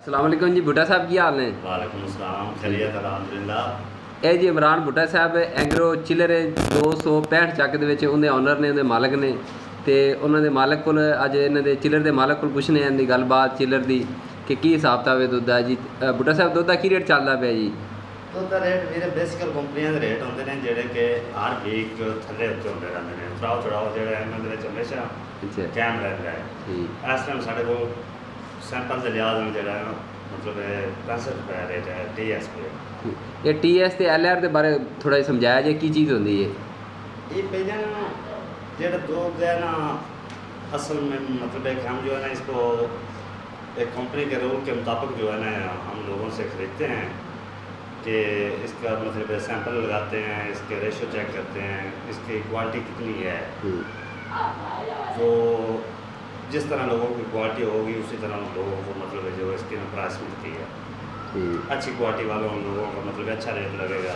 अस्सलाम वालेकुम जी। भुट्टा साहब की हाल ने? वालेकुम अस्सलाम, खैरियत अल्हम्दुलिल्लाह। ਇਹ ਜੀ ਇਮਰਾਨ ਭੁੱਟਾ ਸਾਹਿਬ ਐਗਰੋ ਚਿਲਰ 265 ਚੱਕ ਦੇ ਵਿੱਚ ਉਹਦੇ ਓਨਰ ਨੇ, ਉਹਦੇ ਮਾਲਕ ਨੇ, ਤੇ ਉਹਨਾਂ ਦੇ ਮਾਲਕ ਕੋਲ ਅੱਜ ਇਹਨਾਂ ਦੇ ਚਿਲਰ ਦੇ ਮਾਲਕ ਕੋਲ ਪੁੱਛਣੇ ਆਂ ਦੀ ਗੱਲਬਾਤ ਚਿਲਰ ਦੀ ਕਿ ਕੀ ਹਿਸਾਬ ਤਾਵੇ ਦੁੱਧ ਦਾ ਜੀ। ਭੁੱਟਾ ਸਾਹਿਬ ਦੁੱਧ ਦਾ ਕੀ ਰੇਟ ਚੱਲਦਾ ਪਿਆ ਜੀ? ਦੁੱਧ ਦਾ ਰੇਟ ਵੀਰੇ ਬੇਸਿਕਲ ਕੰਪਨੀਆਂ ਦੇ ਰੇਟ ਹੁੰਦੇ ਨੇ ਜਿਹੜੇ ਕਿ ਹਰ ਵੀਕ ਥੱਲੇ ਉੱਤੇ ਹੁੰਦੇ ਰਹਿੰਦੇ ਨੇ। ਉਤਰਾਓ ਚੜਾਓ ਜਿਹੜਾ ਇਹਨਾਂ ਦੇ ਵਿੱਚ ਹਮੇਸ਼ਾ ਅੱਛਾ ਕਾਇਮ ਰਹਿੰਦਾ ਹੈ। ਠੀਕ। ਇਸ ਟਾਈਮ ਸਾਡੇ ਕੋਲ ਸੈਂਪਲ ਦੇ ਲਿਹਾਜ਼ ਨਾਲ ਜਿਹੜਾ ਹੈ ਮਤਲਬ 65 ਰੁਪਏ ਰੇਟ ਹੈ TSP। ਇਹ TS ਤੇ LR ਦੇ ਬਾਰੇ ਥੋੜਾ ਜਿਹਾ ਸਮਝਾਇਆ ਜੇ ਕੀ ਚੀਜ਼ ਹੁੰਦੀ है? ये पहले जेड़ा दूध है ना असल में मतलब है कि हम जो है ना इसको एक कंपनी के रूल के मुताबिक जो है ना हम लोगों से ख़रीदते हैं कि इसका मतलब सैंपल लगाते हैं, इसके रेशो चेक करते हैं, इसकी क्वालिटी कितनी है। तो जिस तरह लोगों की क्वालिटी होगी उसी तरह लोगों को मतलब जो इसकी प्राइस मिलती है। अच्छी क्वालिटी वालों हम लोगों का मतलब अच्छा रेट लगेगा,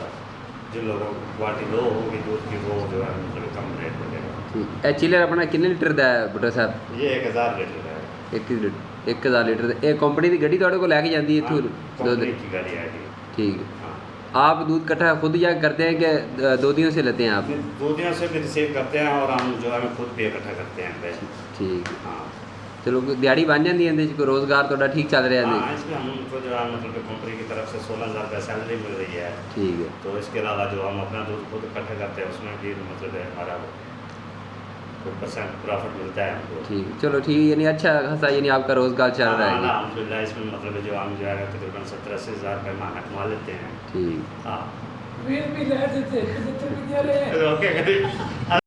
जिन लोगों की क्वालिटी लो होगी दूध की वो जो है मतलब कम रेट लगेगा। ठीक। ਇਹ ਚਿਲਰ ਆਪਣਾ ਕਿੰਨੇ ਲੀਟਰ ਦਾ ਹੈ ਭੁੱਟਾ ਸਾਹਿਬ? ये 1000 लीटर है। 1000 लीटर ਇਹ ਕੰਪਨੀ ਦੀ ਗੱਡੀ ਤੁਹਾਡੇ ਕੋਲ ਲੈ ਕੇ ਜਾਂਦੀ है ਇੱਥੋਂ? कंपनी की गाड़ी आएगी। ठीक। हाँ। आप दूध इकट्ठा खुद या करते हैं कि दूधियों से लेते हैं आप? दूधियों से भी रिसीव करते हैं और हम जो है खुद भी इकट्ठा करते हैं पैसे। ठीक। हाँ। चलो दिहाड़ी बन जाती है ਇਹਦੇ 'ਚ? ਕੋਈ रोज़गार ਤੁਹਾਡਾ ठीक चल रहा है? हाँ, इसमें हमको जो है मतलब कंपनी की तरफ से 16,000 रुपये सैलरी मिल रही है। ठीक है। तो इसके अलावा जो हम अपना दूध खुद इकट्ठा करते हैं उसमें भी मतलब हमारा कुछ % प्रॉफिट मिलता है हमको। ठीक। चलो ठीक है, यानी अच्छा खासा यानी आपका रोज़गार चल रहा है? अल्हम्दुलिल्लाह इसमें मतलब जो हम जो है तकरीबन 70-80 हज़ार रुपये महीना कमा लेते हैं। ठीक। हाँ। भी ले देते 75 भी दे रहे हैं। ओके